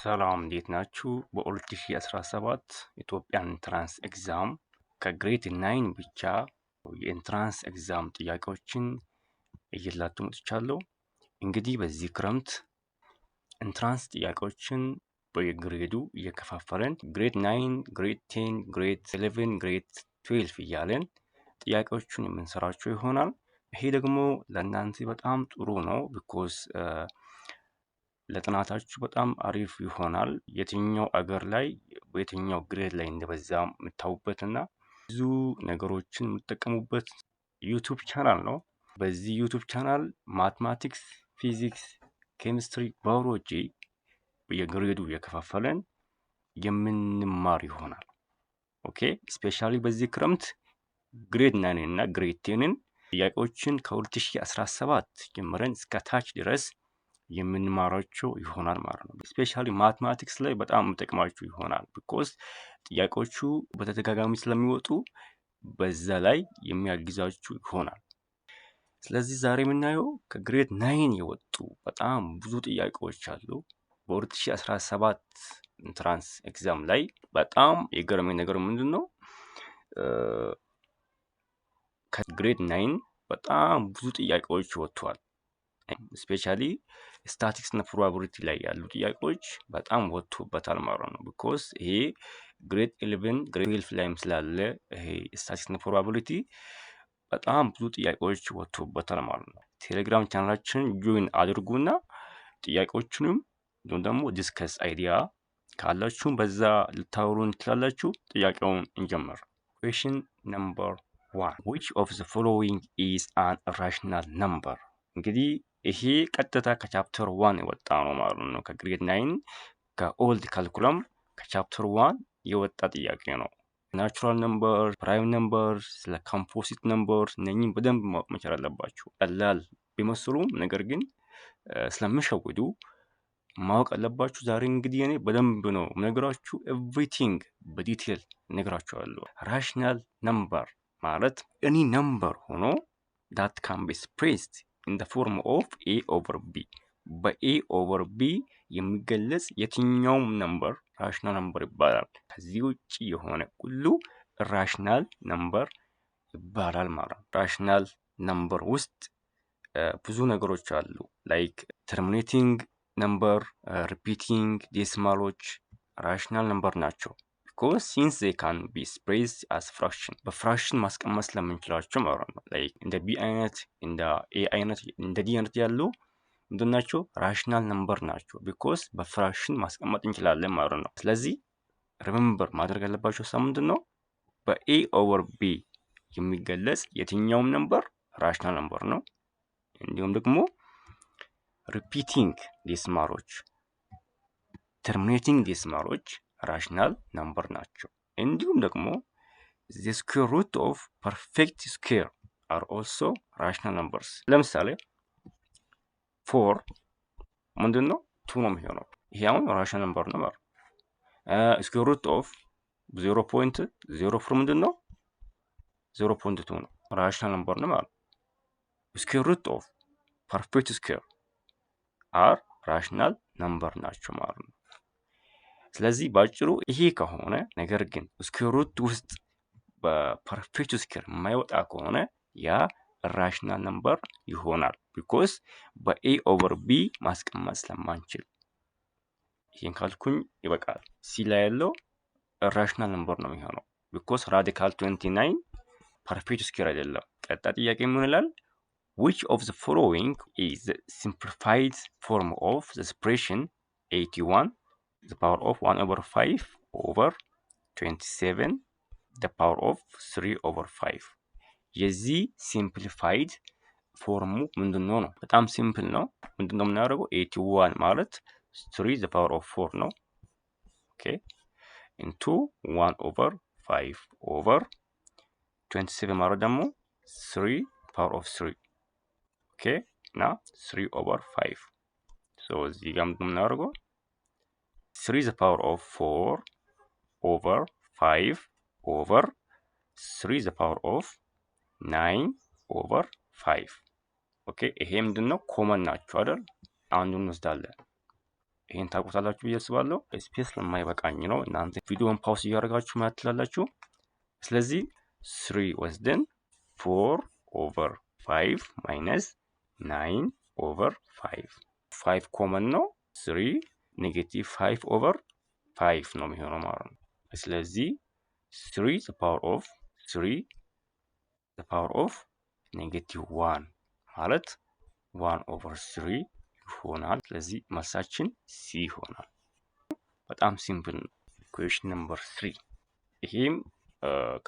ሰላም እንዴት ናችሁ? በ2017 ኢትዮጵያን ኢንትራንስ ኤግዛም ከግሬድ 9 ብቻ የኢንትራንስ ኤግዛም ጥያቄዎችን እየላችሁ መጥቻለሁ። እንግዲህ በዚህ ክረምት ኢንትራንስ ጥያቄዎችን በግሬዱ እየከፋፈለን ግሬድ 9፣ ግሬድ 10፣ ግሬድ 11፣ ግሬድ 12 እያለን ጥያቄዎቹን የምንሰራቸው ይሆናል። ይሄ ደግሞ ለእናንተ በጣም ጥሩ ነው ቢኮዝ ለጥናታችሁ በጣም አሪፍ ይሆናል። የትኛው አገር ላይ በየትኛው ግሬድ ላይ እንደበዛ የምታውቁበትና ብዙ ነገሮችን የምትጠቀሙበት ዩቲዩብ ቻናል ነው። በዚህ ዩቲዩብ ቻናል ማትማቲክስ፣ ፊዚክስ፣ ኬሚስትሪ፣ ባዮሎጂ የግሬዱ የከፋፈለን የምንማር ይሆናል። ኦኬ ስፔሻሊ በዚህ ክረምት ግሬድ 9 እና ግሬድ 10ን ጥያቄዎችን ከ2017 ጀምረን እስከ ታች ድረስ የምንማራቸው ይሆናል ማለት ነው። ስፔሻሊ ማትማቲክስ ላይ በጣም ጥቅማችሁ ይሆናል ቢኮዝ ጥያቄዎቹ በተደጋጋሚ ስለሚወጡ በዛ ላይ የሚያግዛችሁ ይሆናል። ስለዚህ ዛሬ የምናየው ከግሬድ 9 የወጡ በጣም ብዙ ጥያቄዎች አሉ። በ2017 ኢንትራንስ ኤግዛም ላይ በጣም የገረመኝ ነገር ምንድን ነው? ከግሬድ 9 በጣም ብዙ ጥያቄዎች ወጥተዋል። ስፔሻሊ ስታቲክስ እና ፕሮባቢሊቲ ላይ ያሉ ጥያቄዎች በጣም ወጥቶበታል ማለት ነው። ቢኮዝ ይሄ ግሬድ 11 ግሬድ 12 ላይም ስላለ ይሄ ስታቲክስ እና ፕሮባቢሊቲ በጣም ብዙ ጥያቄዎች ወጥቶበታል ማለት ነው። ቴሌግራም ቻናላችንን ጆይን አድርጉና ጥያቄዎቹንም ደግሞ ዲስከስ አይዲያ ካላችሁም በዛ ልታወሩን ትችላላችሁ። ጥያቄውን እንጀምር። ኩዌስችን ነምበር 1 which of the following is an irrational number? እንግዲህ ይሄ ቀጥታ ከቻፕተር 1 የወጣ ነው ማለት ነው። ከግሬድ 9 ከኦልድ ካልኩለም ከቻፕተር 1 የወጣ ጥያቄ ነው። ናቹራል ነምበር፣ ፕራይም ነምበር፣ ስለ ኮምፖዚት ነምበር እነኚህን በደንብ ማወቅ መቻል አለባችሁ። ቀላል ቢመስሉም ነገር ግን ስለሚሸውዱ ማወቅ አለባችሁ። ዛሬ እንግዲህ እኔ በደንብ ነው ነገራችሁ፣ ኤቭሪቲንግ በዲቴል ነግራችኋለሁ። ራሽናል ነምበር ማለት ኤኒ ነምበር ሆኖ that can be expressed in the form of a over b በa over b የሚገለጽ የትኛውም ነምበር ራሽናል ነምበር ይባላል። ከዚህ ውጪ የሆነ ሁሉ ራሽናል ነምበር ይባላል ማለት ነው። ራሽናል ነምበር ውስጥ ብዙ ነገሮች አሉ። ላይክ ተርሚኔቲንግ ነምበር፣ ሪፒቲንግ ዴሲማሎች ራሽናል ነምበር ናቸው። because since they can be expressed as fraction በፍራክሽን ማስቀመጥ ስለምንችላቸው ማለት ነው። ላይክ እንደ ቢ አይነት እንደ ኤ አይነት እንደ ዲ አይነት ያሉ ምንድናቸው? ራሽናል ነምበር ናቸው። because በፍራክሽን ማስቀመጥ እንችላለን ማለት ነው። ስለዚህ ሪሜምበር ማድረግ ያለባቸው ምንድን ነው? በኤ ኦቨር ቢ የሚገለጽ የትኛውም ነምበር ራሽናል ነምበር ነው። እንዲሁም ደግሞ ሪፒቲንግ ዴሲማሎች፣ ተርሚኔቲንግ ዴሲማሎች ራሽናል ነምበር ናቸው። እንዲሁም ደግሞ the square root of perfect square are also rational numbers። ለምሳሌ 4 ምንድን ነው? 2 ነው የሚሆነው። ይሄ አሁን ራሽናል ነምበር ነው ማለት ነው። square root of 0.04 ምንድን ነው? 0.2 ነው። ራሽናል ነምበር ነው ማለት ነው። square root of perfect square are rational number ናቸው ማለት ነው። ስለዚህ ባጭሩ ይሄ ከሆነ ነገር ግን ስኩዌር ሩት ውስጥ በፐርፌክት ስኩዌር የማይወጣ ከሆነ ያ ራሽናል ነምበር ይሆናል። ቢኮዝ በኤ ኦቨር ቢ ማስቀመጥ ስለማንችል። ይሄን ካልኩኝ ይበቃል። ሲ ላይ ያለው ራሽናል ነምበር ነው የሚሆነው ቢኮዝ ራዲካል 29 ፐርፌክት ስኩዌር አይደለም። ቀጣይ ጥያቄ ምን ይላል? which of the following is the simplified form of the expression 81 the power of 1 over 5 over 27 the power of 3 over 5? የዚህ ሲምፕሊፋይድ ፎርሙ ምንድነው ነው? በጣም ሲምፕል ነው። ምንድነው የምናደርገው? 81 ማለት 3 the power of 4 ነው። ኦኬ into 1 over 5 over 27 ማለት ደግሞ 3 power of 3 ኦኬ እና 3 over 5 so እዚህ ጋር ምንድነው የምናደርገው? 3 the power of 4 over 5 over 3 the power of 9 over 5 ኦኬ ይሄ ምንድነው? ኮመን ናቸው አይደል? አንዱን እንወስዳለን። ይሄን ታውቁታላችሁ ብዬ አስባለሁ። ስፔስ ለማይበቃኝ ነው እናንተ ቪዲዮውን ፓውስ እያደረጋችሁ ማለት ትችላላችሁ። ስለዚህ 3 ወስደን 4/5 ማይነስ 9/5 5 ኮመን ነው 3 ኔጌቲቭ 5/5 ነው የሚሆነው ማለት ነው። ስለዚህ 3 the power of 3 the power of ኔጌቲቭ 1 ማለት 1/3 ይሆናል። ስለዚህ መልሳችን ሲ ይሆናል። በጣም ሲምፕል ነው። ኢኩዌሽን ነምበር 3 ይሄም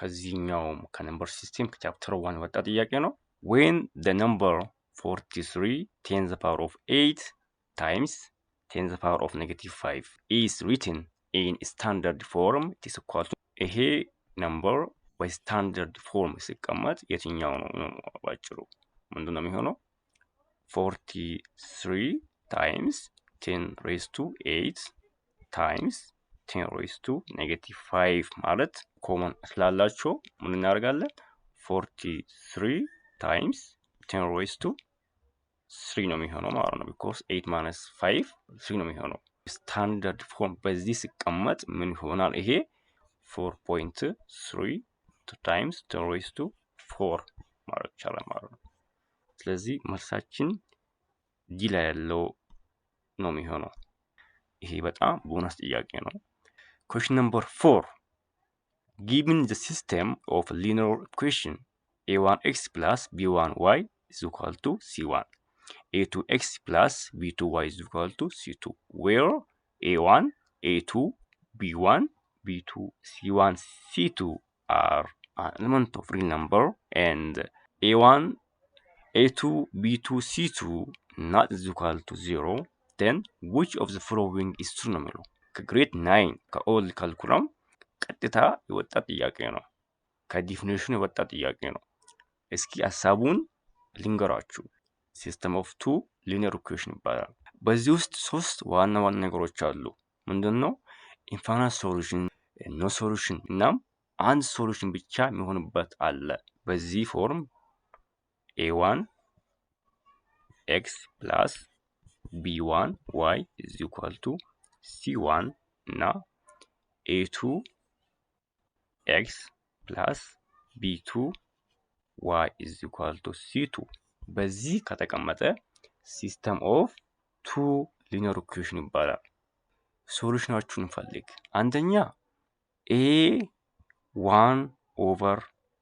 ከዚህኛውም ከነምበር ሲስተም ከቻፕተር 1 ወጣ ጥያቄ ነው። when the number 43 10 the power of 8 times 10 the power of negative 5 is written in standard form it is equal to ይሄ ነምበር በስታንዳርድ ፎርም ሲቀመጥ የትኛው ነው? ባጭሩ ምንድነው የሚሆነው? 43 times 10 raised to 8 times 10 raised to negative 5 ማለት ኮመን ስላላቸው ምን እናደርጋለን? 43 times 10 raised to 3 ነው የሚሆነው ማለት ነው። because 8 minus 5 3 ነው የሚሆነው። ስታንዳርድ ፎርም በዚህ ሲቀመጥ ምን ይሆናል? ይሄ 4.3 times 10 raised to 4 ማለት ይቻላል ማለት ነው። ስለዚህ መልሳችን ዲ ላይ ያለው ነው የሚሆነው። ይሄ በጣም ቦነስ ጥያቄ ነው። question number 4 given the system of linear equation a1x plus b1y is equal to c1 a2x plus b2y is equal to c2 where a1 a2 b1 b2 c1 c2 are an element of real number and a1 a2 b2 c2 not is equal to 0 then which of the following is true ነው የሚለው። ከግሬድ 9 ከኦል ካልኩለም ቀጥታ የወጣ ጥያቄ ነው። ከዲፊኒሽኑ የወጣ ጥያቄ ነው። እስኪ ሐሳቡን ልንገራችሁ። ሲስተም ኦፍ ቱ ሊኒየር ኢኩዌሽን ይባላል። በዚህ ውስጥ ሶስት ዋና ዋና ነገሮች አሉ። ምንድነው? ኢንፋይናይት ሶሉሽን፣ ኖ ሶሉሽን እና አንድ ሶሉሽን ብቻ የሚሆንበት አለ። በዚህ ፎርም a1 x plus b1 y is equal to c1 እና a2 x plus b2 y is equal to c2 በዚህ ከተቀመጠ ሲስተም ኦፍ ቱ ሊኒየር ኢኩዌሽን ይባላል። ሶሉሽናችሁን እንፈልግ። አንደኛ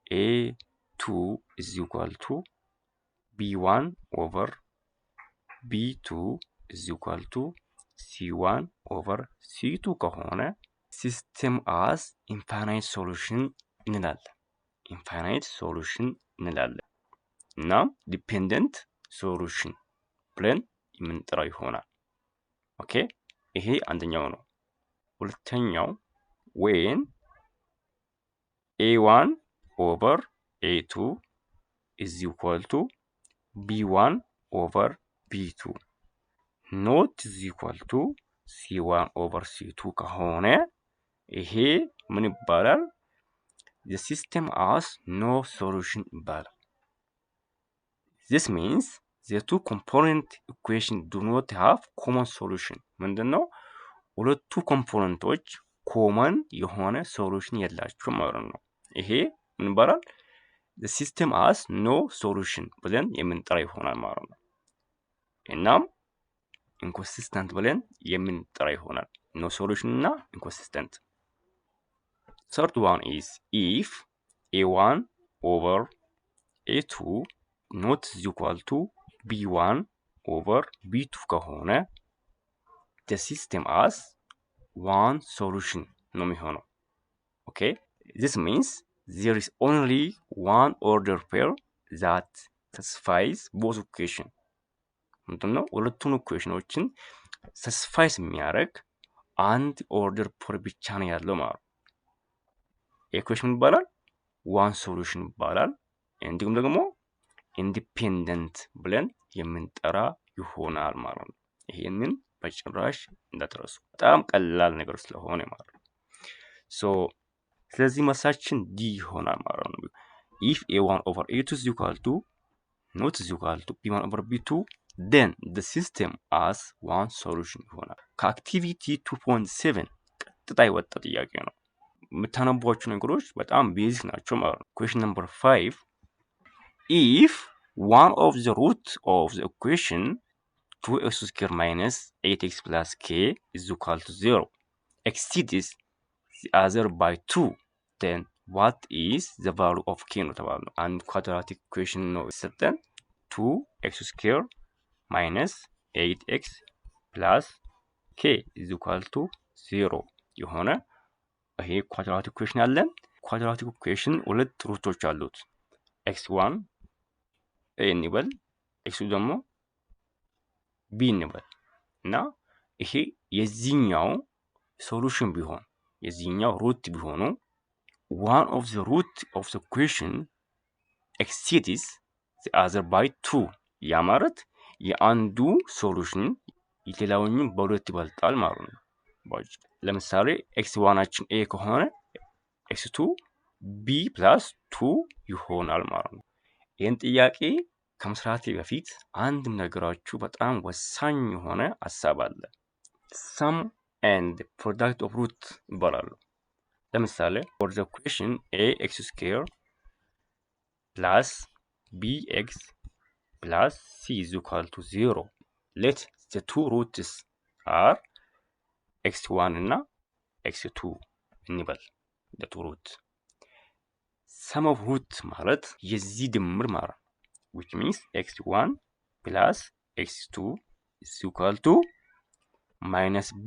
a1/a2 is equal to b1/b2 is equal to c1/c2 ከሆነ ሲስተም አስ ኢንፋይናይት ሶሉሽን እንላለን። ኢንፋይናይት ሶሉሽን እንላለን እና ዲፔንደንት ሶሉሽን ብለን የምንጠራው ይሆናል። ኦኬ ይሄ አንደኛው ነው። ሁለተኛው when a1/a2 is equal to b1/b2 not is equal to c1/c2 ከሆነ ይሄ ምን ይባላል? the system has no solution ይባላል። this means the two component equation do not have common solution ምንድነው? ሁለቱ ኮምፖነንቶች ኮመን የሆነ ሶሉሽን የላቸውም ማለት ነው። ይሄ ምን ይባላል? the system has no solution ብለን የምንጠራ ይሆናል ማለት ነው። እናም inconsistent ብለን የምንጠራ ይሆናል። no solution እና inconsistent። third one is if a1/a2 not is equal to b1/b2 ከሆነ the system has one solution ነው የሚሆነው። okay this means there is only one order pair that satisfies both equation ምንድነው? ሁለቱን ኢኩዌሽኖችን ሳቲስፋይስ የሚያደርግ አንድ ኦርደር ፔር ብቻ ነው ያለው ማለት ነው። ኢኩዌሽን ይባላል ዋን ሶሉሽን ይባላል። እንዲሁም ደግሞ ኢንዲፔንደንት ብለን የምንጠራ ይሆናል ማለት ነው። ይሄንን በጭራሽ እንዳትረሱ፣ በጣም ቀላል ነገር ስለሆነ ማለት ነው። ስለዚህ መልሳችን ዲ ይሆናል ማለት ነው። if a1/a2 is equal to not is equal to b1/b2 then the system as one solution ይሆናል። ከአክቲቪቲ 2.7 ቀጥታ የወጣ ጥያቄ ነው። የምታነቧቸው ነገሮች በጣም ቤዚክ ናቸው ማለት ነው። question number 5 if one of the root of the equation 2x squared minus 8x plus k is equal to 0 exceeds the other by 2 then what is the value of k ነው ተባለው። አንድ ኳድራቲክ ኢኩዌሽን ነው የሰጠን 2x squared minus 8x plus k is equal to 0 የሆነ ይሄ ኳድራቲክ ኢኩዌሽን አለን። ኳድራቲክ ኢኩዌሽን ሁለት ሩቶች አሉት። x1 a እንበል x2 ደግሞ b እንበል እና ይሄ የዚህኛው ሶሉሽን ቢሆን የዚህኛው ሩት ቢሆኑ one of the root of the equation exceeds the other by 2 ያ ማለት የአንዱ ሶሉሽን የሌላውንም በሁለት ይበልጣል ማለት ነው። ለምሳሌ x1አችን a ከሆነ x2 b plus 2 ይሆናል ማለት ነው። ይህን ጥያቄ ከመስራቴ በፊት አንድ ነገራችሁ በጣም ወሳኝ የሆነ ሐሳብ አለ። sum and product of root ይባላሉ። ለምሳሌ for the equation ax squared plus bx plus c is equal to 0 let the two roots are x1 እና x2 እንበል the two root sum of root ማለት የዚህ ድምር ማለት which means x1 plus x2 is equal to minus b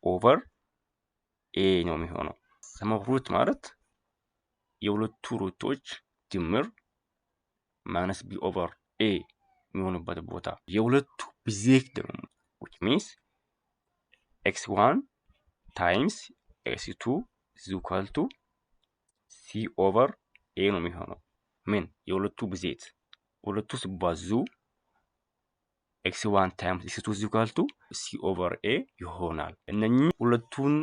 over a ነው የሚሆነው። sum of root ማለት የሁለቱ ሩቶች ድምር minus b over a የሚሆንበት ቦታ የሁለቱ ብዜት ደግሞ which means x1 times x2 is equal to c over a ነው የሚሆነው። ምን የሁለቱ ብዜት ሁለቱ ሲባዙ x1 times x2 is equal to c over a ይሆናል። እነኚህ ሁለቱን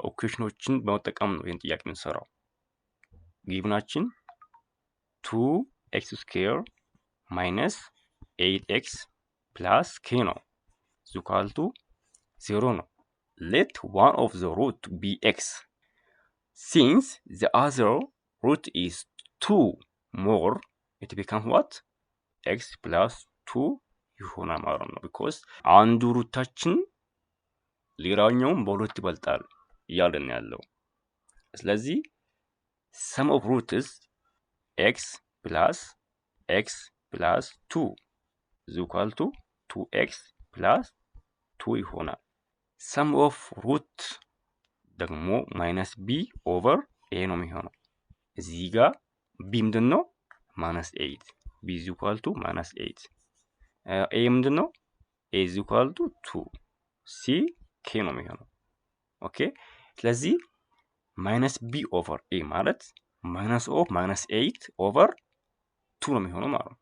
ኢኩዌሽኖችን በመጠቀም ነው ይህን ጥያቄ የምንሰራው። ጊቭናችን 2x squared minus 8x plus k ነው is equal to 0 ነው። let one of the root be x since the other root is 2 more it becomes what x plus 2 ይሆናል ማለት ነው። because አንዱ ሩታችን ሌላኛውን በሁለት ይበልጣል እያለን ያለው። ስለዚህ sum of roots x plus 2 is equal to 2x plus 2 ይሆናል። sum of root ደግሞ minus b over a ነው የሚሆነው። እዚህ ጋር b ምንድን ነው? minus 8 b is equal to minus 8 a ምንድን ነው? a is equal to 2 c k ነው የሚሆነው። ኦኬ ስለዚህ minus b over a ማለት minus of minus 8 over 2 ነው የሚሆነው ማለት ነው።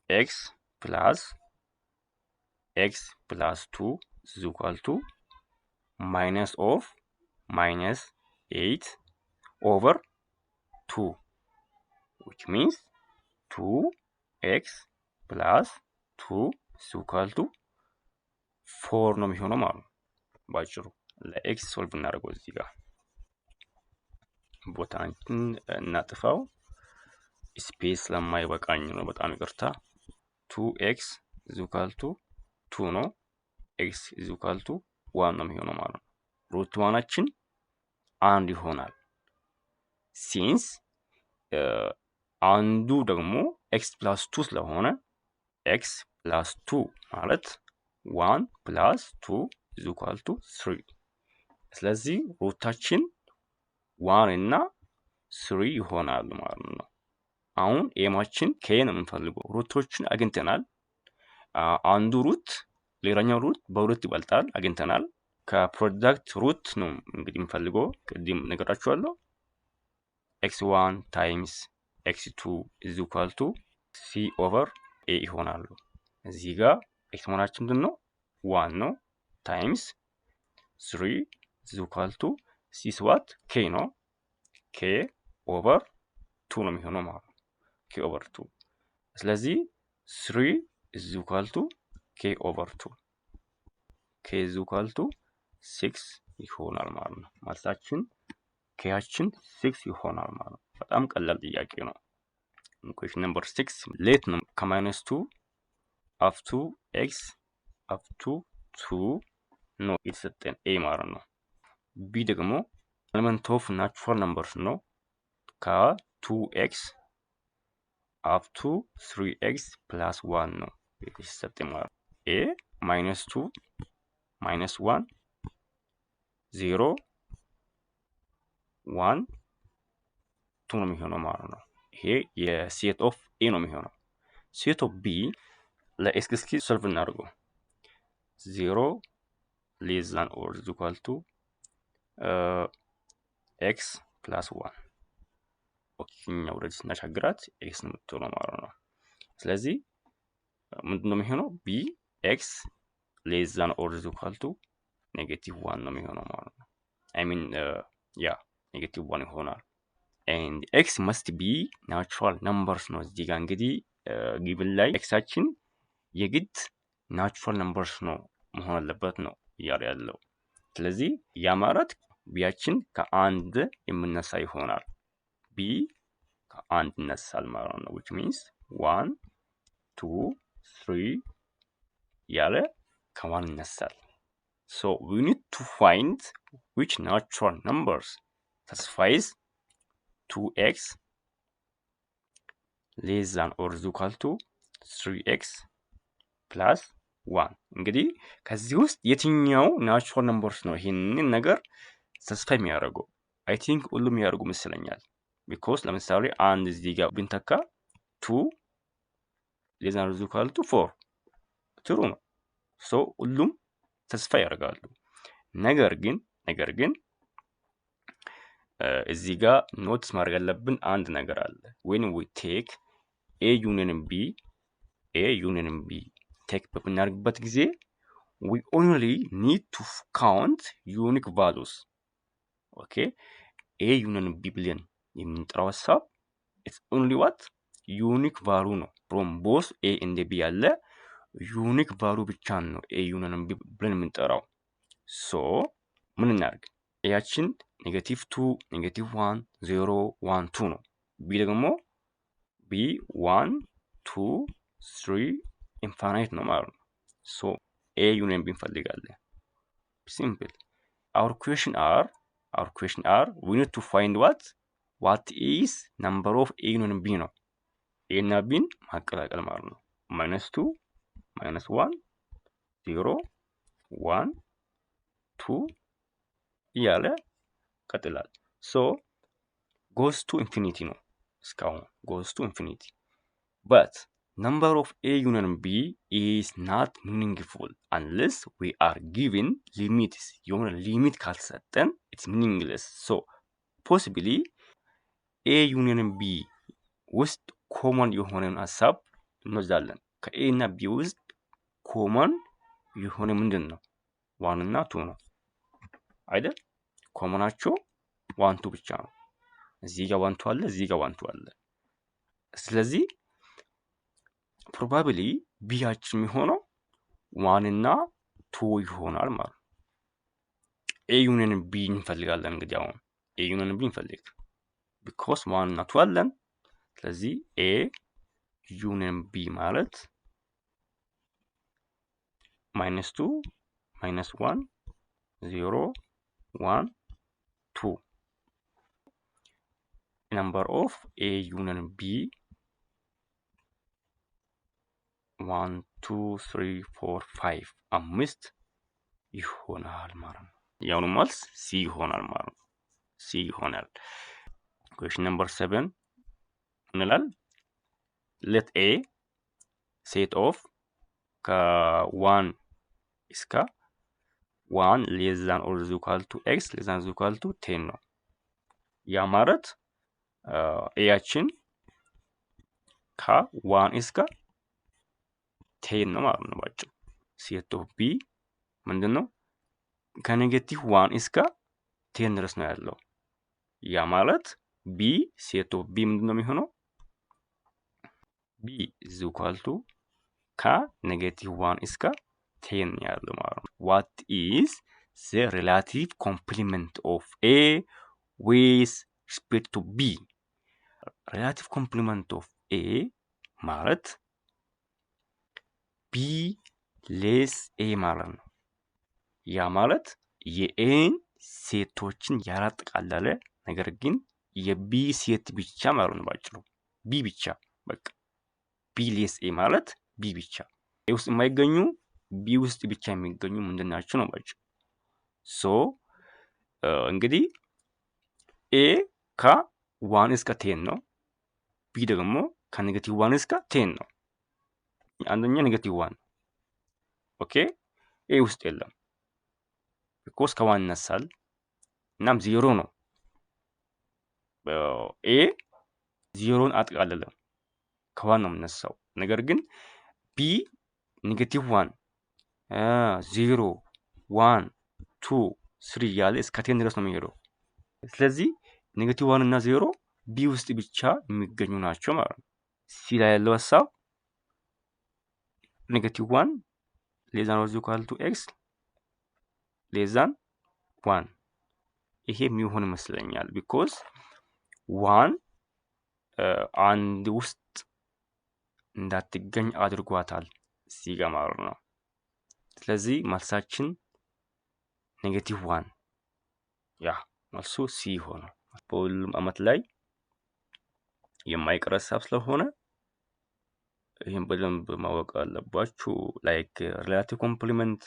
x plus 2 is equal to minus of minus 8 over 2 which means 2x plus 2 is equal to 4 ነው የሚሆነው ማለት ነው። ባጭሩ ለx ሶልቭ እናደርገው እዚህ ጋር ቦታችን እናጥፋው ስፔስ ለማይበቃኝ ነው በጣም ይቅርታ። 2x is equal to 2 ነው x is equal to 1 ነው የሚሆነው ማለት ነው። ሩት ዋናችን አንድ ይሆናል ሲንስ አንዱ ደግሞ x plus 2 ስለሆነ x plus 2 ማለት 1 plus 2 is equal to 3 ስለዚህ ሩታችን 1 እና 3 ይሆናል ማለት ነው። አሁን ኤማችን k ነው የምንፈልገው። ሩቶችን አግኝተናል። አንዱ ሩት ሌላኛው ሩት በሁለት ይበልጣል አግኝተናል። ከፕሮዳክት ሩት ነው እንግዲህ የምንፈልገው ቅድም ነገራችኋለሁ። x1 times x2 is equal to c over a ይሆናሉ። እዚህ ጋር x1አችን ምንድን ነው? 1 ነው times 3 is equal to c is what? k ነው k over 2 ነው የሚሆነው ማለት ነው። k over 2 ስለዚህ 3 is equal to k over 2 k is equal to 6 ይሆናል ማለት ነው። መልሳችን kያችን 6 ይሆናል ማለት ነው። በጣም ቀላል ጥያቄ ነው። question number 6 let ነው ከማይነስ 2 up to x up to 2 ነው የተሰጠን a ማለት ነው። b ደግሞ element of natural numbers ነው ከ2x up to 3x plus 1 ነው የተሰጠን ማለት ነው። a minus 2 minus 1 0 1 2 ነው የሚሆነው ማለት ነው። ይሄ የሴት ኦፍ a ነው የሚሆነው። ሴት ኦፍ b ለኤክስ እስኪ ሶልቭ እናድርገው 0 less than or equal to x plus 1 ኦኬኛ ወደዚህ ስናሻግራት x ነው የምትሆነው ማለት ነው። ስለዚህ ምንድነው የሚሆነው b x less than or equal to -1 ነው የሚሆነው ማለት ነው። I mean -1 ይሆናል and x must be natural numbers ነው። እዚህ ጋር እንግዲህ given ላይ xአችን የግድ ናቹራል ነምበርስ ነው መሆን አለበት ነው እያለ ያለው። ስለዚህ ያ ማለት ቢያችን ከአንድ የምነሳ ይሆናል። ቢ ከአንድ ይነሳል ማለት ነው which means 1 2 3 ያለ ከ1 ይነሳል። so we need to find which natural numbers satisfies 2x less than or equal to 3x plus 1 እንግዲህ ከዚህ ውስጥ የትኛው ናቹራል ነምበርስ ነው ይሄንን ነገር ሳቲስፋይ የሚያደርገው? አይ ቲንክ ሁሉም ያደርጉ መስለኛል። ቢኮዝ ለምሳሌ አንድ እዚህ ጋር ብንተካ 2 less than or equal to 4 ትሩ ነው። ሶ ሁሉም ሳቲስፋይ ያደርጋሉ። ነገር ግን እዚህ ጋር ኖትስ ማድረግ ያለብን አንድ ነገር አለ። when we take a union b ቴክ በምናደርግበት ጊዜ we only need to count unique values. okay a union b ብለን የምንጠራው ሀሳብ it's only what unique value ነው። from both a and b ያለ unique value ብቻ ነው a union b ብለን የምንጠራው። so ምን እናድርግ? ያችን -2 -1 0 1 2 ነው። b ደግሞ b 1 2 3 infinite ነው ማለት ነው። so a union b እንፈልጋለን። simple our question are we need to find what is number of a union b ነው። a እና b ማቀላቀል ማለት ነው። -2 -1 0 1 2 እያለ ቀጥላል። so goes to infinity ነው እስካሁን goes to infinity but number of a union b is not meaningful unless we are given limits. የሆነ ሊሚት ካልሰጠን it's meaningless. so possibly a union b ውስጥ ኮመን የሆነን ሀሳብ እንወስዳለን። ከa እና b ውስጥ ኮመን የሆነ ምንድን ነው? 1 እና 2 ነው አይደል? ኮመናቸው 1 2 ብቻ ነው። እዚህ ጋር 1 2 አለ፣ እዚህ ጋር 1 2 አለ። ስለዚህ ፕሮባብሊ ቢያችን የሚሆነው 1 እና 2 ይሆናል ማለት ነው። ኤ ዩኒየን ቢ እንፈልጋለን። እንግዲህ አሁን ኤ ዩኒየን ቢ እንፈልግ ቢኮዝ 1 እና 2 አለን። ስለዚህ ኤ ዩኒየን ቢ ማለት -2 -1 0 1 2 number of a union b 1 2 3 4 5 5 ይሆናል ማለት ነው። ያው ነው ማለት ሲ ይሆናል ማለት ነው። ሲ ይሆናል። question number 7 እንላል let a set of ከ1 እስከ 1 less than or equal to x less than or equal to 10 ነው። ያ ማለት ኤያችን ከ1 እስከ 10 ነው ማለት ነው። ባጭሩ ሴት ኦፍ ቢ ምንድነው? ከኔጌቲቭ1 እስከ 10 ድረስ ነው ያለው። ያ ማለት ቢ ሴት ኦፍ ቢ ምንድነው የሚሆነው? ቢ is equal to ከኔጌቲቭ 1 እስከ 10 ያለው ማለት ነው። what is the relative complement of A with respect to B? relative complement of A ማለት B less A ማለት ነው። ያ ማለት የኤን ሴቶችን ያላጠቃለለ ነገር ግን የቢ ሴት ብቻ ማለት ነው። ባጭሩ ቢ ብቻ በቃ ቢ ሌስ ኤ ማለት ቢ ብቻ ኤ ውስጥ የማይገኙ ቢ ውስጥ ብቻ የሚገኙ ምንድን ናቸው ነው ባጭሩ። ሶ እንግዲህ ኤ ከ1 እስከ 10 ነው። ቢ ደግሞ ከኔጌቲቭ 1 እስከ 10 ነው። አንደኛ ኔጌቲቭ 1 ኦኬ ኤ ውስጥ የለም ቢኮዝ ከ1 ይነሳል እናም 0 ነው። ኤ 0ን አጠቃለለም ከ1 ነው የምነሳው። ነገር ግን ቢ ኔጌቲቭ 1 0 1 2 3 እያለ እስከ 10 ድረስ ነው የሚሄደው። ስለዚህ ኔጌቲቭ 1 እና 0 ቢ ውስጥ ብቻ የሚገኙ ናቸው ማለት ነው። ሲ ላይ ያለው ሀሳብ ኔጌቲቭ 1 ሌዛን ኦር ኢኳል ቱ ኤክስ ሌዛን 1 ይሄ የሚሆን ይመስለኛል። ቢኮዝ 1 አንድ ውስጥ እንዳትገኝ አድርጓታል እዚህ ጋር ማለት ነው። ስለዚህ መልሳችን ኔጌቲቭ 1 ያ መልሱ ሲ ይሆናል። በሁሉም አመት ላይ የማይቀር ሀሳብ ስለሆነ ይህን በደንብ ማወቅ አለባችሁ። ላይክ ሪላቲቭ ኮምፕሊመንት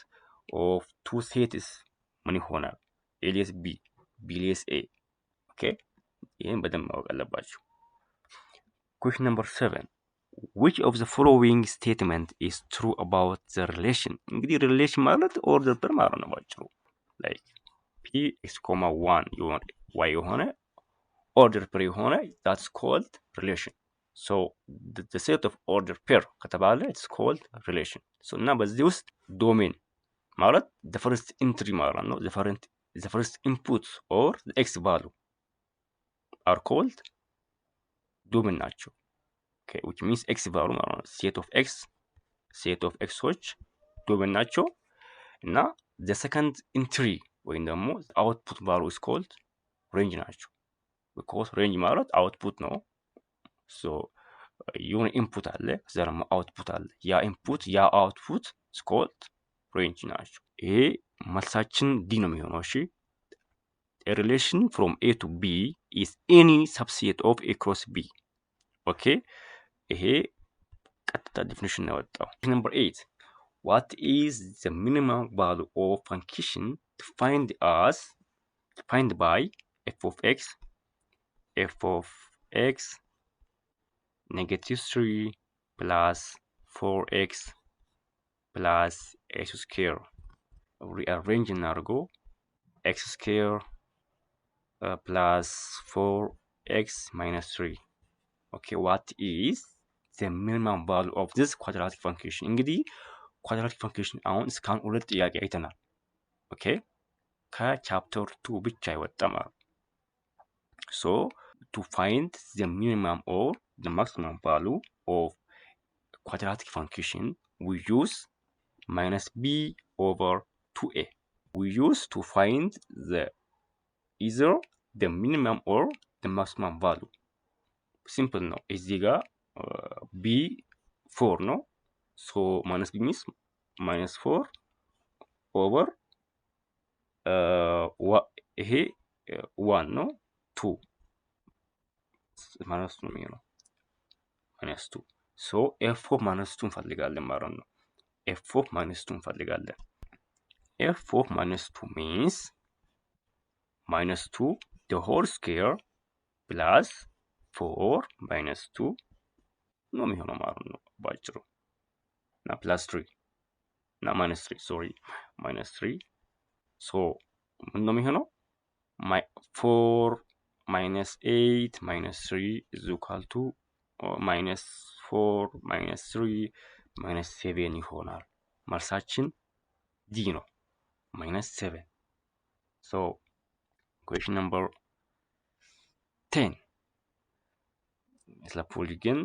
ኦፍ ቱ ሴትስ ምን ይሆናል? ኤ ሌስ ቢ ቢ ሌስ ኤ ኦኬ። ይህን በደንብ ማወቅ አለባችሁ። question number 7 which of the following statement is true about the relation? እንግዲህ ሪሌሽን ማለት ኦርደር ፔር ማለት ነው ባጭሩ። ላይክ ፒ ኤክስ ኮማ 1 የሆነ ዋይ የሆነ ኦርደር ፔር የሆነ that's called relation. so the set of order pair ከተባለ it's called relation. so እና በዚህ ውስጥ ዶሜን ማለት the first entry ማለት ነው። the first input or the x value are called ዶሜን ናቸው። okay which means x value ማለት ነው። set of xዎች ዶሜን ናቸው እና the second entry ወይም ደግሞ output value is called range ናቸው። because range ማለት output ነው። so የሆነ ኢንፑት አለ ከዛ ደግሞ አውትፑት አለ። ያ ኢንፑት ያ አውትፑት is called range ናቸው። ይሄ መልሳችን ዲ ነው የሚሆነው። እሺ a relation from A to B is any subset of A cross B. okay ይሄ ቀጥታ ዲፊኒሽን ነው ያወጣው። number 8 what is the minimum value of function defined by f of x negative 3 plus 4x plus x square rearrange እናድርጎ x square plus 4x minus 3 okay what is the minimum value of this quadratic function? እንግዲህ quadratic function አሁን እስካሁን ሁለት ጥያቄ አይተናል። ኦኬ ከቻፕተር 2 ብቻ ይወጣ ማለት so to find the minimum or the maximum value of quadratic function we use minus b over 2a. we use to find the either the minimum or the maximum value. simple ነው። እዚህ ጋር b 4 ነው so minus b means minus 4 over ይሄ 1 ነው 2 minus 2 ነው የሚሆነው minus 2 so f of minus 2 እንፈልጋለን ማለት ነው። f of minus 2 እንፈልጋለን። f of minus 2 means minus 2 the whole square plus 4 minus 2 ነው የሚሆነው ማለት ነው ባጭሩ እና plus 3 እና minus 3 sorry minus 3 so ምን ነው የሚሆነው 4 minus 8 minus 3 is equal to minus 4 minus 3 minus 7 ይሆናል። መልሳችን ዲ ነው minus 7 so question number 10 ስለ ፖሊገን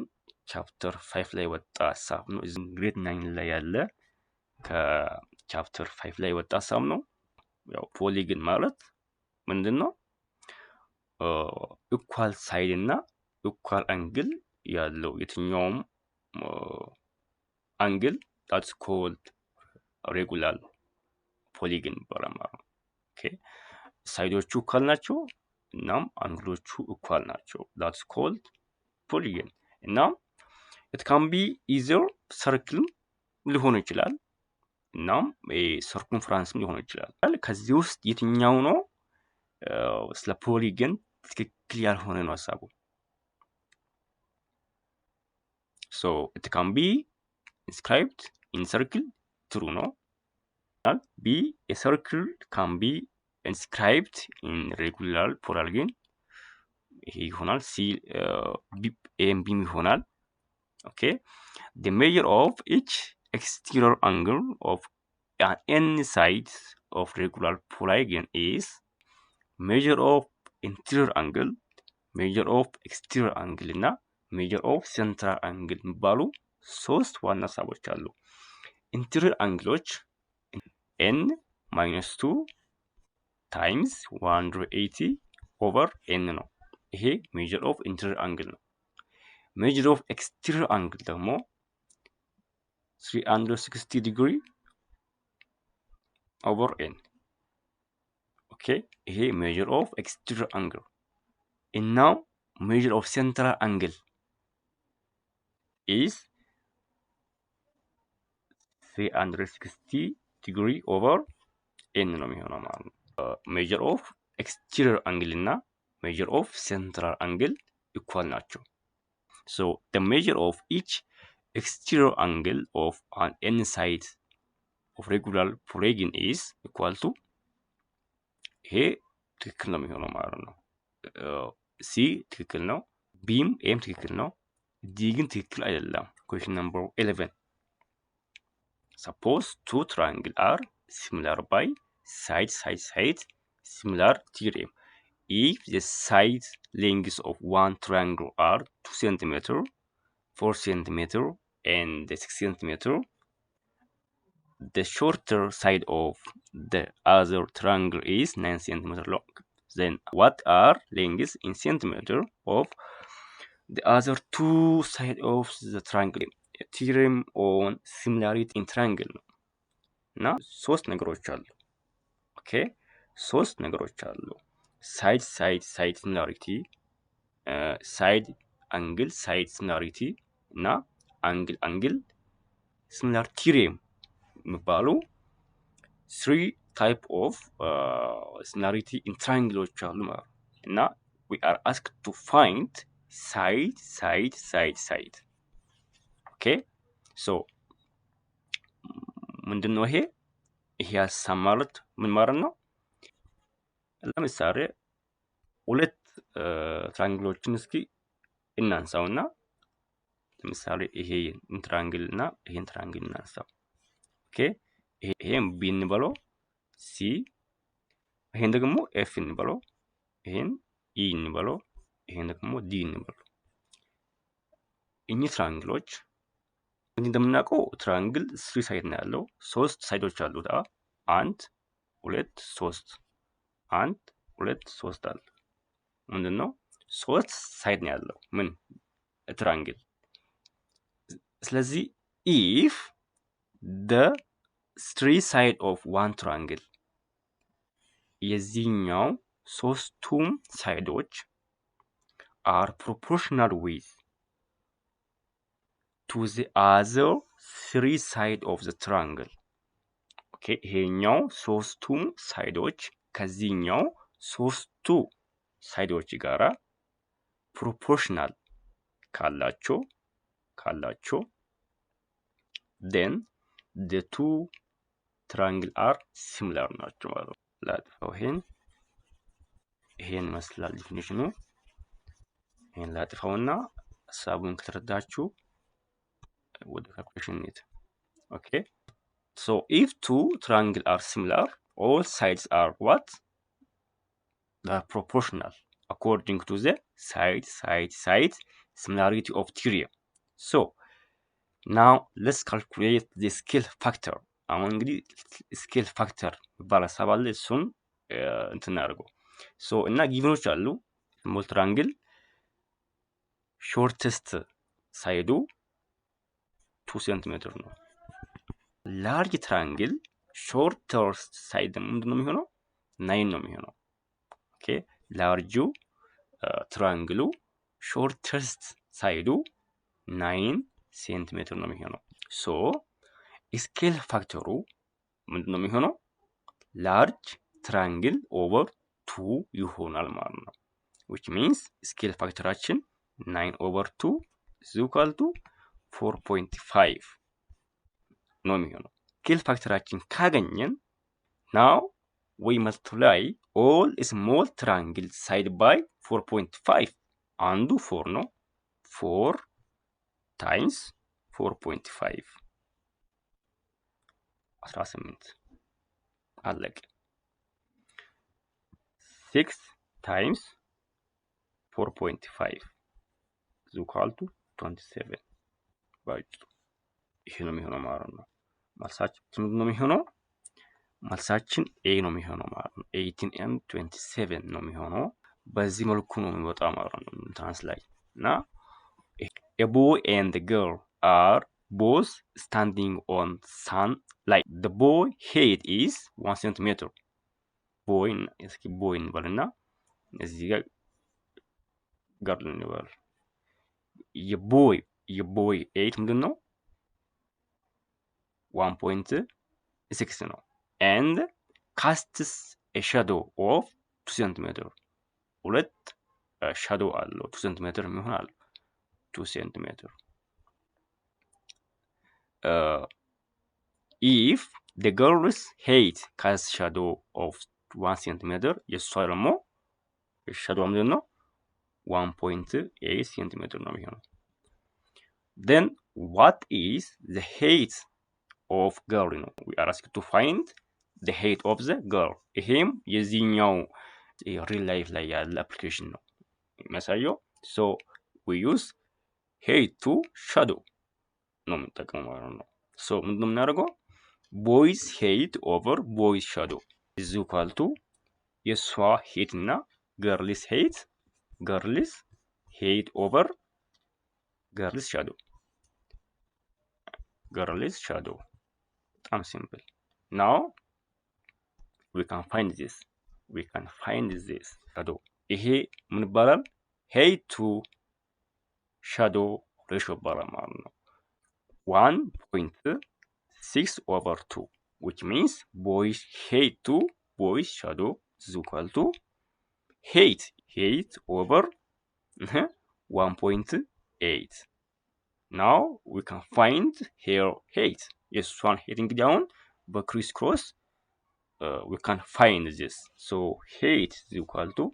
ቻፕተር 5 ላይ ወጣ ሀሳብ ነው። እዚህ ግሬድ 9 ላይ ያለ ከቻፕተር 5 ላይ ወጣ ሀሳብ ነው። ያው ፖሊገን ማለት ምንድነው? ኢኳል ሳይድ እና ኢኳል አንግል ያለው የትኛውም አንግል that's called regular polygon ይባላል። ኦኬ ሳይዶቹ ኢኳል ናቸው እናም አንግሎቹ ኢኳል ናቸው። that's called polygon እና it can be either circle ሊሆን ይችላል እናም circumference ሊሆን ይችላል። ከዚህ ውስጥ የትኛው ነው ስለ ፖሊገን ትክክል ያልሆነ ነው ሀሳቡ? so it can be inscribed in circle true ነው። B a circle can be inscribed in regular polygon ይሄ ይሆናል። C A and B ይሆናል። okay the measure of each exterior angle of any side of regular polygon is measure of interior angle, measure of exterior angle እና measure of central angle የሚባሉ ሶስት ዋና ሀሳቦች አሉ። ኢንቴሪየር አንግሎች n -2 times 180 over n ነው። ይሄ measure of interior angle ነው። measure of exterior angle ደግሞ 360 degree over n ኦኬ ይሄ measure of exterior angle and now measure of central angle is 360 degree over n ነው የሚሆነው ማለት ነው። measure of exterior angle እና measure of central angle equal ናቸው። so the measure of each exterior angle of an any side of regular polygon is equal to ይሄ ትክክል ነው የሚሆነው ማለት ነው። ሲ ትክክል ነው፣ ቢም ኤም ትክክል ነው፣ ዲ ግን ትክክል አይደለም። question number 11 suppose two triangles are similar by side similar theorem. If the side lengths of one triangle are 2 cm, 4 cm and 6 cm, the shorter side of the other triangle is 9 cm long. Then what are lengths in centimeter of the other two sides of the triangle? Theorem on similarity in triangle ነው እና ሶስት ነገሮች አሉ። ኦኬ ሶስት ነገሮች አሉ። ሳይድ ሲሚላሪቲ፣ ሳይድ አንግል ሲሚላሪቲ እና አንግል ሲሚላር ቲዮሬም የሚባሉ 3 ታይፕ ኦፍ similarity in triangles አሉ ማለት እና we are asked to find side. okay so ምንድነው ይሄ ሀሳብ ማለት ምን ማለት ነው? ለምሳሌ ሁለት ትራያንግሎችን እስኪ እናንሳውና ለምሳሌ ይሄን ትራያንግል እና ይሄን ትራያንግል እናንሳው። ኦኬ ይሄን ቢ እንበለው፣ ሲ ይሄን ደግሞ ኤፍ እንበለው፣ ይሄን ኢ እንበለው፣ ይሄን ደግሞ ዲ እንበለው። እኚህ ትራያንግሎች እንደምናውቀው ትራያንግል 3 ሳይድ ነው ያለው፣ 3 ሳይዶች አሉት። 1 2 3 1 2 3 አለ። ምንድነው 3 ሳይድ ነው ያለው ምን ትራያንግል። ስለዚህ if the 3 side of one triangle የዚህኛው ሶስቱም ሳይዶች are proportional with to the other 3 side of the triangle. ኦኬ ይሄኛው ሶስቱም ሳይዶች ከዚህኛው ሶስቱ ሳይዶች ጋራ ፕሮፖርሽናል ካላቸው then the two triangle are similar ናቸው ማለት ነው። ላጥፋው ይሄን መስላል ዲፊኒሽኑ። ይሄን ላጥፋውና ሐሳቡን ከተረዳችሁ ወደ ካልኩሌሽን እንሂድ። ኦኬ so if two triangles are similar, all sides are what? They are proportional according to the side similarity of theorem. ሶ ናው ሌትስ ካልኩሌት ዘ ስኬል ፋክተር። አሁን እንግዲህ ስኬል ፋክተር የሚባል ሀሳብ አለ። እሱን እንትን እናድርገው። ሶ እና ጊቭኖች አሉ። ስሞል ትራንግል ሾርተስት ሳይዱ 2 ሴንቲሜትር ነው። ላርጅ ትራንግል ሾርተስት ሳይድ ምንድን ነው የሚሆነው? 9 ነው የሚሆነው። ኦኬ ላርጁ ትራንግሉ ሾርተስት ሳይዱ 9 ሴንቲሜትር ነው የሚሆነው። ሶ ስኬል ፋክተሩ ምንድን ነው የሚሆነው? ላርጅ ትራንግል ኦቨር 2 ይሆናል ማለት ነው። which means ስኬል ፋክተራችን 9 ኦቨር 2 is equal to 4.5 ነው የሚሆነው። ስኬል ፋክተራችን ካገኘን now we multiply all small triangle side by 4.5 አንዱ 4 ነው። 4 times 4.5 18 አለቀ። 6 times 4.5 is equal to 27 ባጭሩ ይሄ ነው የሚሆነው ማለት ነው። መልሳችን ምንድን ነው የሚሆነው? መልሳችን ኤ ነው የሚሆነው ማለት ነው። 18 and 27 ነው የሚሆነው። በዚህ መልኩ ነው የሚወጣው ማለት ነው ኢንትራንስ ላይ እና a boy and the girl are both standing on sunlight. The boy head is 1 centimeter. boy እስኪ boy እንበልና እዚህ ጋር girl እንበል። የቦይ ኤት ምንድን ነው? 1.6 ነው። and casts a shadow of 2 centimeter. ሁለት ሻዶው አለው 2 ሴንቲሜትር የሚሆን አለ 2 ሴንቲሜትር። if the girl's head casts shadow of 1 centimeter, የሷ ደግሞ ሻዶው ምንድን ነው? 1.8 ሴንቲሜትር ነው የሚሆነው። then what is the height of girl ነው? we are asked to find the height of the girl. ይሄም የዚህኛው ሪል ላይፍ ላይ ያለ አፕሊኬሽን ነው የሚያሳየው። so we use height to shadow ነው የምንጠቀመው ማለት ነው። so ምንድን ነው የምናደርገው? boys height over boys shadow is equal to የሷ height እና girl's height over girl's shadow በጣም ሲምፕል። now we can find this shadow። ይሄ ምን ይባላል? height to shadow ratio ይባላል ማለት ነው። 1.6 over 2 which means boys height to boys shadow is equal to height over 1.8. now we can find her height. የሷን height እንግዲህ አሁን በክሪስ ክሮስ we can find this. so height is equal to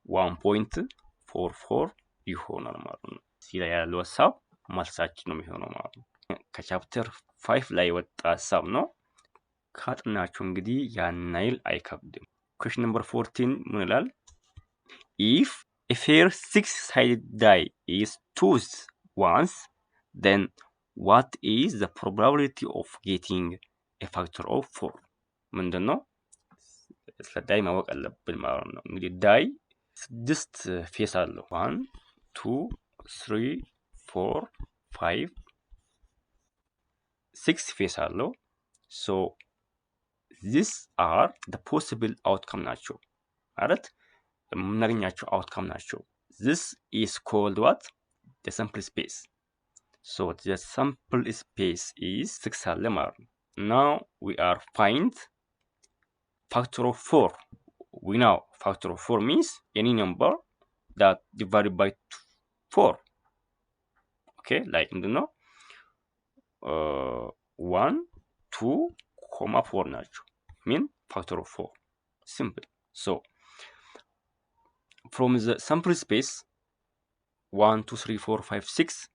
1.44 ይሆናል ማለት ነው። እዚህ ላይ ያለው ሀሳብ መልሳችን ነው የሚሆነው ማለት ነው። ከቻፕተር 5 ላይ ወጣ ሀሳብ ነው። ካጥናችሁ እንግዲህ ያን ያህል አይከብድም። question number 14 ምን ይላል? if a fair 6-sided die is toothed once, then what is the probability of getting a factor of 4? ምንድን ነው? ስለ ዳይ ማወቅ አለብን ማለት ነው። እንግዲህ ዳይ 6 ፌስ አለው። 1 2 3 4 5 6 ፌስ አለው። so these are the possible outcome ናቸው ማለት የምናገኛቸው outcome ናቸው። this is called what? the sample space. so the sample space is 6 አለ ማለት ነው። now we are find factor of 4. we know factor of 4 means any number that divided by 4. okay, like ምንድን ነው 1 2 4 ናቸው mean factor of 4. simple. so from the sample space 1 2 3 4 5 6,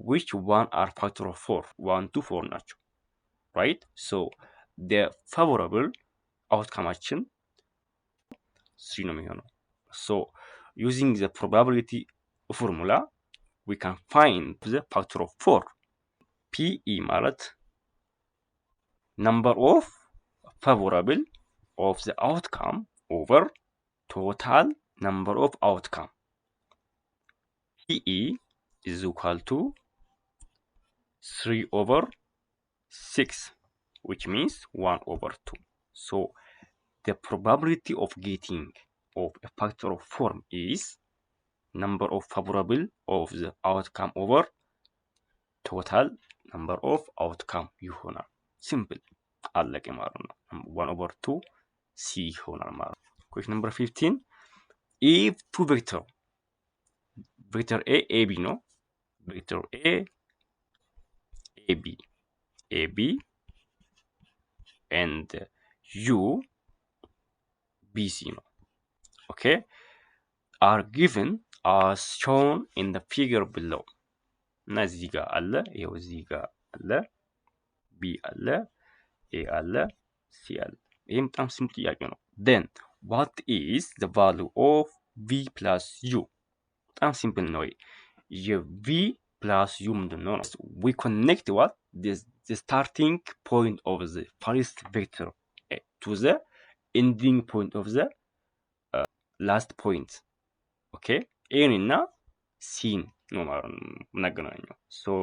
which one are factor of 4? 1 2 4 ናቸው right? so the favorable outcomeአችን 3 ነው የሚሆነው። so using the probability formula we can find the factor of 4. PE ማለት number of favorable of the outcome over total number of outcome. PE is equal to 3 over 6, which means 1 over 2. So the probability of getting of a factor of 4 is number of favorable of the outcome over total number of outcome ይሆናል። simple አለቀ ማለት ነው። 1 over 2 C ይሆናል ማለት ነው። question number 15 if two vector A AB ነው vector A AB and U BC ነው okay are given as shown in the figure below እና እዚህ ጋር አለ ይሄው እዚህ ጋር አለ B አለ A አለ C አለ ይሄም በጣም ሲምፕል ጥያቄ ነው then what is the value of V plus U በጣም ሲምፕል ነው የV plus U ምንድነው we connect what the starting point of the first vector to the ending point of the last point okay A እና C ነው ማለት ነው እናገናኘው so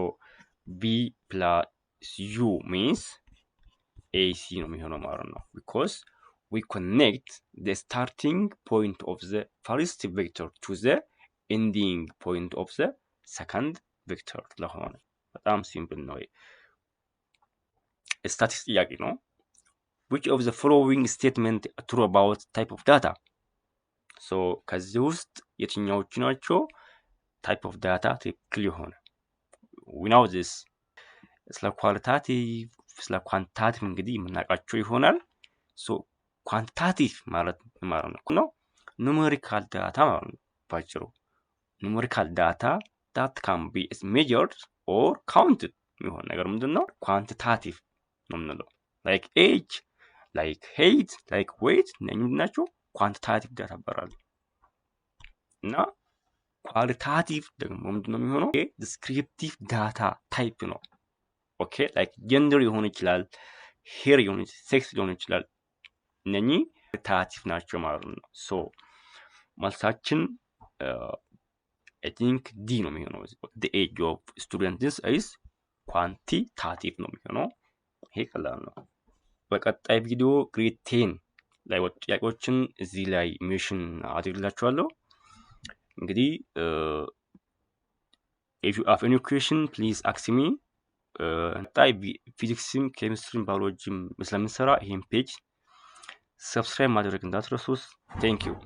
V plus U means AC ነው የሚሆነው ማለት ነው because we connect the starting point of the first vector to the ending point of the second vector ለሆነ በጣም ሲምፕል ነው ስታቲክስ ጥያቄ ነው which of the following statement true about type of data so ከዚህ ውስጥ የትኛዎቹ ናቸው type of data ትክክል የሆነ we know this ስለ ኳሊታቲቭ ስለ ኳንታቲቭ እንግዲህ የምናውቃቸው ይሆናል so ኳንታቲቭ ማለት ነው ኑሜሪካል ዳታ ማለት ነው ባጭሩ ኑሜሪካል ዳታ that can be measured or counted የሚሆን ነገር ምንድነው ኳንቲታቲቭ ነው የምንለው like age like height like weight እነኚህ ናቸው ኳንቲታቲቭ ዳታ ይባላሉ እና ኳሊታቲቭ ደግሞ ምንድነው የሚሆነው ዲስክሪፕቲቭ ዳታ ታይፕ ነው ኦኬ ላይክ ጀንደር ሊሆን ይችላል ሄር ሊሆን ይችላል ሴክስ ሊሆን ይችላል እነኚህ ኳሊታቲቭ ናቸው ማለት ነው ሶ መልሳችን I think D ነው የሚሆነው the age of students is quantitative ነው የሚሆነው ይሄ ቀላል ነው በቀጣይ ቪዲዮ ግሬድ 10 ላይ ወጥ ጥያቄዎችን እዚህ ላይ ሜንሽን አድርግላችኋለሁ እንግዲህ if you have any question please ask me ቀጣይ ፊዚክስም ኬሚስትሪም ባዮሎጂም ስለምንሰራ ይሄን ፔጅ ሰብስክራይብ ማድረግ እንዳትረሱ thank you